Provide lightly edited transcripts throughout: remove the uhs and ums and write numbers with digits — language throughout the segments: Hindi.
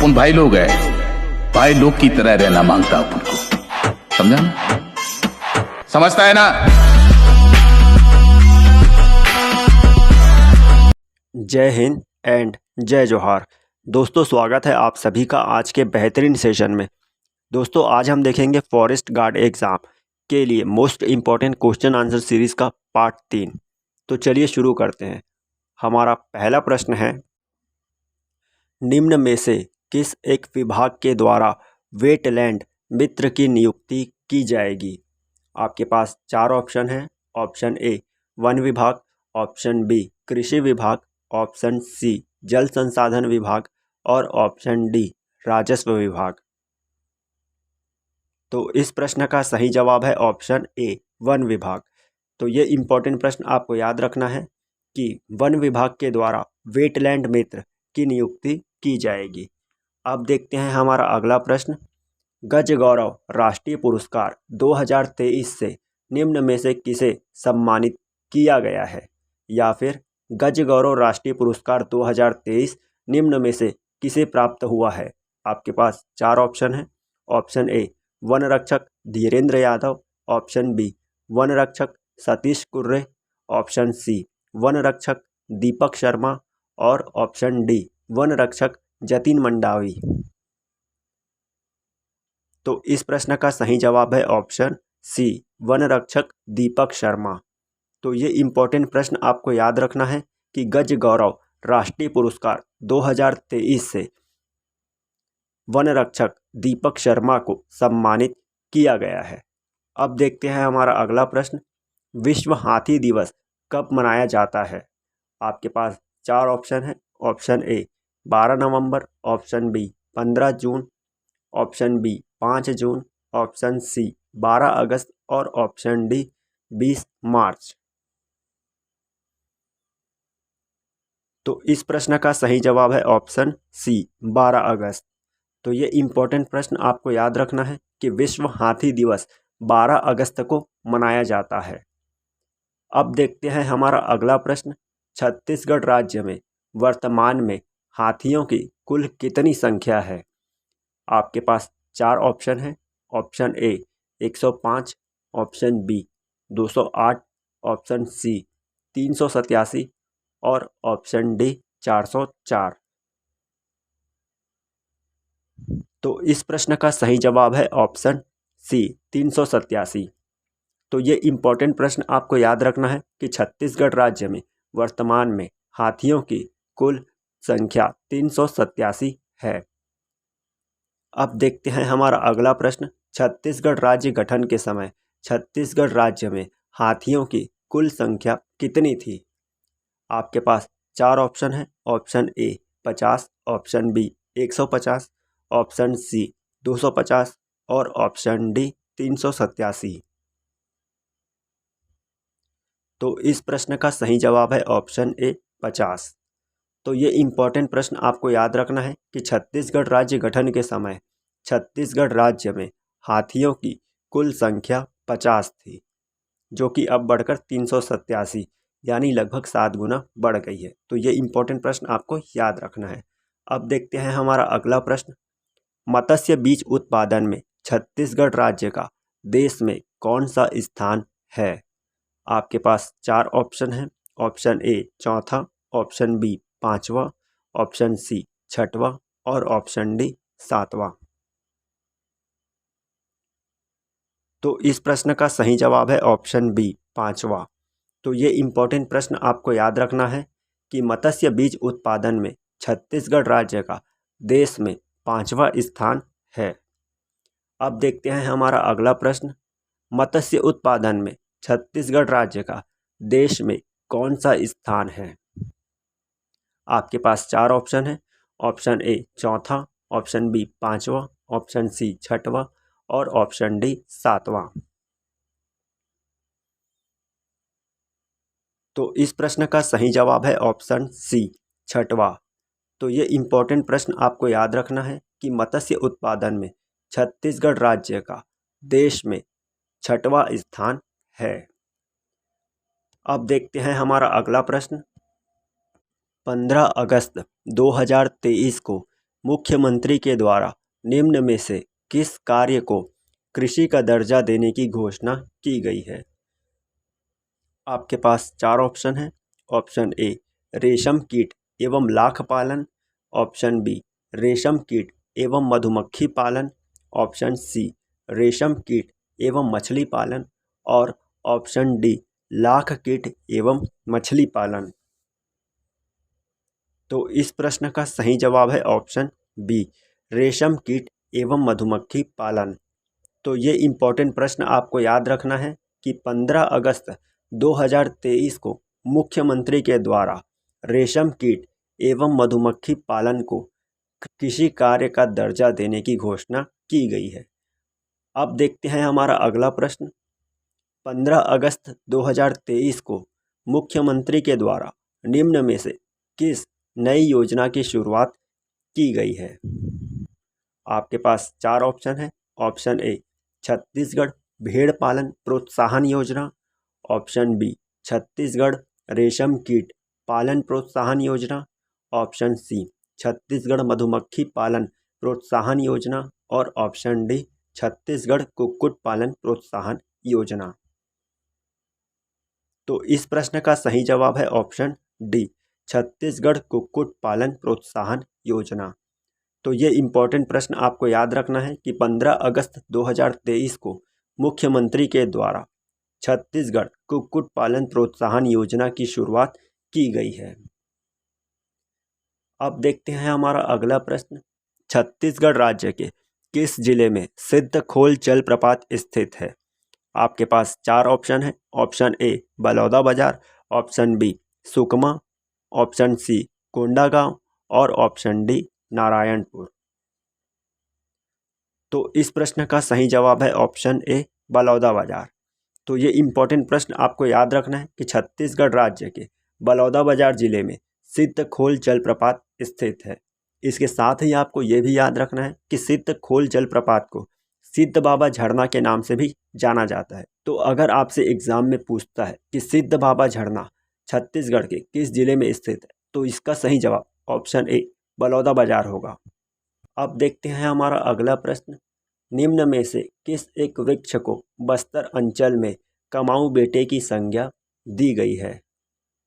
अपन भाई लोग हैं, भाई लोग की तरह रहना मांगता अपन को, समझा ना? समझता है ना? जय हिंद एंड जय जोहार। दोस्तों, स्वागत है आप सभी का आज के बेहतरीन सेशन में। दोस्तों, आज हम देखेंगे फॉरेस्ट गार्ड एग्ज़ाम के लिए most important question answer series का पार्ट 3। तो चलिए शुरू करते हैं। हमारा पहला प्रश्न है, निम्न में से किस एक विभाग के द्वारा वेटलैंड मित्र की नियुक्ति की जाएगी? आपके पास 4 ऑप्शन हैं। ऑप्शन ए वन विभाग, ऑप्शन बी कृषि विभाग, ऑप्शन सी जल संसाधन विभाग और ऑप्शन डी राजस्व विभाग। तो इस प्रश्न का सही जवाब है ऑप्शन ए वन विभाग। तो ये इम्पोर्टेंट प्रश्न आपको याद रखना है कि वन विभाग के द्वारा वेटलैंड मित्र की नियुक्ति की जाएगी। अब देखते हैं हमारा अगला प्रश्न, गज गौरव राष्ट्रीय पुरस्कार 2023 से निम्न में से किसे सम्मानित किया गया है? या फिर गज गौरव राष्ट्रीय पुरस्कार 2023 निम्न में से किसे प्राप्त हुआ है? आपके पास 4 ऑप्शन हैं। ऑप्शन ए वन रक्षक धीरेन्द्र यादव, ऑप्शन बी वन रक्षक सतीश कुर्रे, ऑप्शन सी वन रक्षक दीपक शर्मा और ऑप्शन डी वन रक्षक जतिन मंडावी। तो इस प्रश्न का सही जवाब है ऑप्शन सी वन रक्षक दीपक शर्मा। तो ये इम्पोर्टेंट प्रश्न आपको याद रखना है कि गज गौरव राष्ट्रीय पुरस्कार 2023 से वन रक्षक दीपक शर्मा को सम्मानित किया गया है। अब देखते हैं हमारा अगला प्रश्न, विश्व हाथी दिवस कब मनाया जाता है? आपके पास 4 ऑप्शन हैं। ऑप्शन ए 12 नवंबर, ऑप्शन बी 15 जून, ऑप्शन बी 5 जून, ऑप्शन सी 12 अगस्त और ऑप्शन डी 20 मार्च। तो इस प्रश्न का सही जवाब है ऑप्शन सी 12 अगस्त। तो ये इम्पोर्टेंट प्रश्न आपको याद रखना है कि विश्व हाथी दिवस 12 अगस्त को मनाया जाता है। अब देखते हैं हमारा अगला प्रश्न, छत्तीसगढ़ राज्य में वर्तमान में हाथियों की कुल कितनी संख्या है? आपके पास 4 ऑप्शन हैं। Option A 105, option B 208, option C 387 और ऑप्शन डी 404। तो इस प्रश्न का सही जवाब है ऑप्शन सी 387। तो ये इम्पोर्टेंट प्रश्न आपको याद रखना है कि छत्तीसगढ़ राज्य में वर्तमान में हाथियों की कुल संख्या 387 है। अब देखते हैं हमारा अगला प्रश्न, छत्तीसगढ़ राज्य गठन के समय छत्तीसगढ़ राज्य में हाथियों की कुल संख्या कितनी थी? आपके पास 4 ऑप्शन हैं। Option A 50, option B 150, option C 250 और ऑप्शन डी 387। तो इस प्रश्न का सही जवाब है ऑप्शन ए 50। तो ये इम्पोर्टेंट प्रश्न आपको याद रखना है कि छत्तीसगढ़ राज्य गठन के समय छत्तीसगढ़ राज्य में हाथियों की कुल संख्या 50 थी, जो कि अब बढ़कर 387 यानी लगभग 7 गुना बढ़ गई है। तो ये इम्पोर्टेंट प्रश्न आपको याद रखना है। अब देखते हैं हमारा अगला प्रश्न, मत्स्य बीज उत्पादन में छत्तीसगढ़ राज्य का देश में कौन सा स्थान है? आपके पास 4 ऑप्शन हैं। ऑप्शन ए चौथा, ऑप्शन बी 5वां, ऑप्शन सी 6वां और ऑप्शन डी 7वां। तो इस प्रश्न का सही जवाब है ऑप्शन बी 5वां। तो ये इम्पोर्टेंट प्रश्न आपको याद रखना है कि मत्स्य बीज उत्पादन में छत्तीसगढ़ राज्य का देश में 5वां स्थान है। अब देखते हैं हमारा अगला प्रश्न, मत्स्य उत्पादन में छत्तीसगढ़ राज्य का देश में कौन सा स्थान है? आपके पास 4 ऑप्शन हैं। ऑप्शन ए चौथा, ऑप्शन बी 5वां, ऑप्शन सी 6वां और ऑप्शन डी 7वां। तो इस प्रश्न का सही जवाब है ऑप्शन सी 6वां। तो ये इम्पोर्टेंट प्रश्न आपको याद रखना है कि मत्स्य उत्पादन में छत्तीसगढ़ राज्य का देश में 6वां स्थान है। अब देखते हैं हमारा अगला प्रश्न, 15 अगस्त 2023 को मुख्यमंत्री के द्वारा निम्न में से किस कार्य को कृषि का दर्जा देने की घोषणा की गई है? आपके पास चार ऑप्शन हैं। ऑप्शन ए रेशम कीट एवं लाख पालन, ऑप्शन बी रेशम कीट एवं मधुमक्खी पालन, ऑप्शन सी रेशम कीट एवं मछली पालन और ऑप्शन डी लाख कीट एवं मछली पालन। तो इस प्रश्न का सही जवाब है ऑप्शन बी रेशम कीट एवं मधुमक्खी पालन। तो ये इम्पोर्टेंट प्रश्न आपको याद रखना है कि 15 अगस्त 2023 को मुख्यमंत्री के द्वारा रेशम कीट एवं मधुमक्खी पालन को कृषि कार्य का दर्जा देने की घोषणा की गई है। अब देखते हैं हमारा अगला प्रश्न। 15 अगस्त 2023 को मुख्यमंत्री के द्वारा निम्न में से किस नई योजना की शुरुआत की गई है? आपके पास चार ऑप्शन है। ऑप्शन ए छत्तीसगढ़ भेड़ पालन प्रोत्साहन योजना, ऑप्शन बी छत्तीसगढ़ रेशम कीट पालन प्रोत्साहन योजना, ऑप्शन सी छत्तीसगढ़ मधुमक्खी पालन प्रोत्साहन योजना और ऑप्शन डी छत्तीसगढ़ कुक्कुट पालन प्रोत्साहन योजना। तो इस प्रश्न का सही जवाब है ऑप्शन डी छत्तीसगढ़ कुक्कुट पालन प्रोत्साहन योजना। तो ये इम्पोर्टेंट प्रश्न आपको याद रखना है कि 15 अगस्त 2023 को मुख्यमंत्री के द्वारा छत्तीसगढ़ कुक्कुट पालन प्रोत्साहन योजना की शुरुआत की गई है। अब देखते हैं हमारा अगला प्रश्न। छत्तीसगढ़ राज्य के किस जिले में सिद्धखोल जलप्रपात स्थित है? आपके पास चार ऑप्शन है। Option A Balodabazar, option B Sukma, option C Kondagaon और ऑप्शन डी नारायणपुर। तो इस प्रश्न का सही जवाब है ऑप्शन ए बलौदाबाजार। तो ये इम्पोर्टेंट प्रश्न आपको याद रखना है कि छत्तीसगढ़ राज्य के बलौदाबाजार जिले में सिद्धखोल जलप्रपात स्थित है। इसके साथ ही आपको ये भी याद रखना है कि सिद्धखोल जलप्रपात को सिद्ध बाबा झरना के नाम से भी जाना जाता है। तो अगर आपसे एग्जाम में पूछता है कि सिद्ध बाबा झरना छत्तीसगढ़ के किस जिले में स्थित है, तो इसका सही जवाब ऑप्शन ए बलौदाबाजार होगा। अब देखते हैं हमारा अगला प्रश्न। निम्न में से किस एक वृक्ष को बस्तर अंचल में कमाऊं बेटे की संज्ञा दी गई है?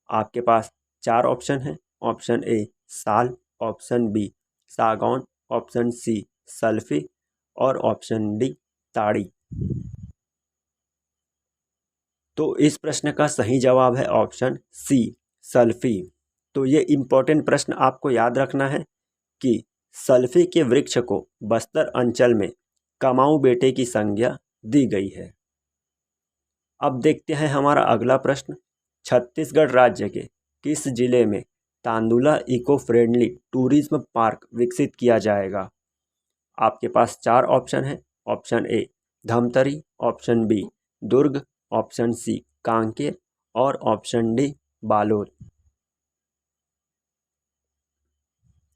आपके पास चार ऑप्शन हैं। ऑप्शन ए साल, ऑप्शन बी सागौन, ऑप्शन सी सल्फी और ऑप्शन डी ताड़ी। तो इस प्रश्न का सही जवाब है ऑप्शन सी सल्फी। तो ये इम्पोर्टेंट प्रश्न आपको याद रखना है कि सल्फी के वृक्ष को बस्तर अंचल में कमाऊं बेटे की संज्ञा दी गई है। अब देखते हैं हमारा अगला प्रश्न। छत्तीसगढ़ राज्य के किस जिले में Tandula eco friendly tourism park विकसित किया जाएगा? आपके पास चार ऑप्शन है। Option A Dhamtari, option B Durg, option C Kanker और ऑप्शन डी बालोद।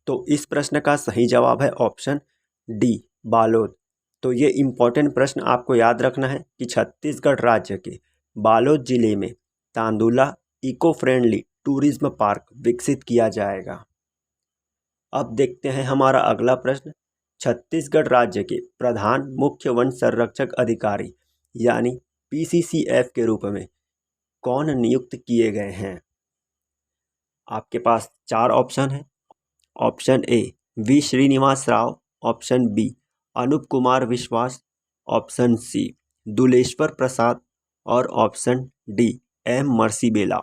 तो इस प्रश्न का सही जवाब है ऑप्शन डी बालोद। तो ये इम्पोर्टेंट प्रश्न आपको याद रखना है कि छत्तीसगढ़ राज्य के बालोद जिले में Tandula eco friendly tourism park विकसित किया जाएगा। अब देखते हैं हमारा अगला प्रश्न। छत्तीसगढ़ राज्य के प्रधान मुख्य वन संरक्षक अधिकारी यानी पीसीसीएफ के रूप में कौन नियुक्त किए गए हैं? आपके पास चार ऑप्शन है। Option A V Srinivas Rao, option B Anup Kumar Vishwas, option सी दुलेश्वर प्रसाद और ऑप्शन डी एम मर्सीबेला।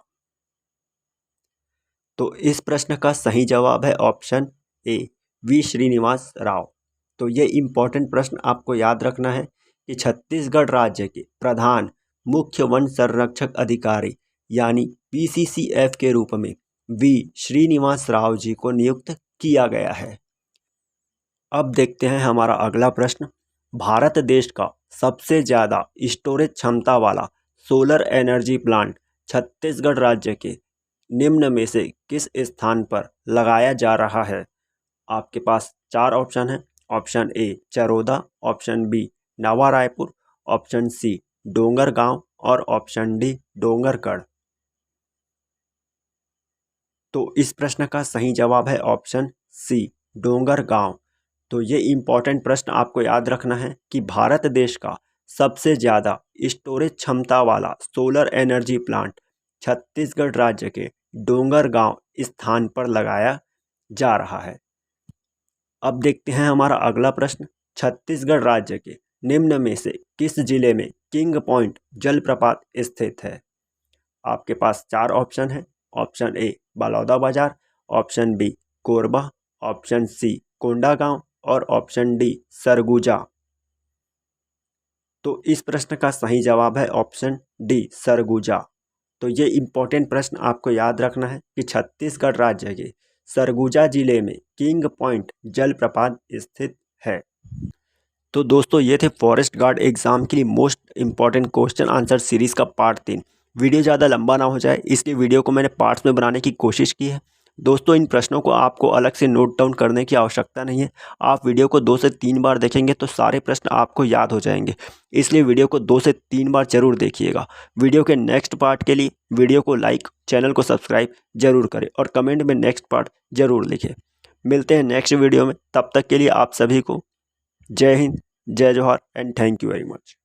तो इस प्रश्न का सही जवाब है option A V Srinivas Rao. तो ये इम्पोर्टेंट प्रश्न आपको याद रखना है कि छत्तीसगढ़ राज्य के प्रधान मुख्य वन संरक्षक अधिकारी यानी पीसीसीएफ के रूप में वी श्रीनिवास राव जी को नियुक्त किया गया है। अब देखते हैं हमारा अगला प्रश्न। भारत देश का सबसे ज़्यादा स्टोरेज क्षमता वाला सोलर एनर्जी प्लांट छत्तीसगढ़ राज्य के निम्न में से किस स्थान पर लगाया जा रहा है? आपके पास चार ऑप्शन हैं। Option A Charoda, option B Nava Raipur, option C Dongargaon और ऑप्शन डी डोंगरगढ़। तो इस प्रश्न का सही जवाब है ऑप्शन सी डोंगरगांव। तो ये इम्पोर्टेंट प्रश्न आपको याद रखना है कि भारत देश का सबसे ज़्यादा स्टोरेज क्षमता वाला सोलर एनर्जी प्लांट छत्तीसगढ़ राज्य के डोंगरगांव स्थान पर लगाया जा रहा है। अब देखते हैं हमारा अगला प्रश्न। छत्तीसगढ़ राज्य के निम्न में से किस जिले में किंग पॉइंट जलप्रपात स्थित है? आपके पास 4 ऑप्शन है। Option A Balodabazar, option B Korba, option C Kondagaon और ऑप्शन डी सरगुजा। तो इस प्रश्न का सही जवाब है ऑप्शन डी सरगुजा। तो ये इम्पोर्टेंट प्रश्न आपको याद रखना है कि छत्तीसगढ़ राज्य के सरगुजा जिले में किंग पॉइंट जलप्रपात स्थित है। तो दोस्तों ये थे फॉरेस्ट गार्ड एग्जाम के लिए most important question answer series का पार्ट 3। वीडियो ज़्यादा लंबा ना हो जाए इसलिए वीडियो को मैंने पार्ट्स में बनाने की कोशिश की है। दोस्तों इन प्रश्नों को आपको अलग से नोट डाउन करने की आवश्यकता नहीं है। आप वीडियो को 2 से 3 बार देखेंगे तो सारे प्रश्न आपको याद हो जाएंगे, इसलिए वीडियो को 2 से 3 बार जरूर देखिएगा। वीडियो के नेक्स्ट पार्ट के लिए वीडियो को लाइक, चैनल को सब्सक्राइब जरूर करें और कमेंट में नेक्स्ट पार्ट जरूर लिखें। मिलते हैं नेक्स्ट वीडियो में, तब तक के लिए आप सभी को जय हिंद, जय जोहार and thank you very much.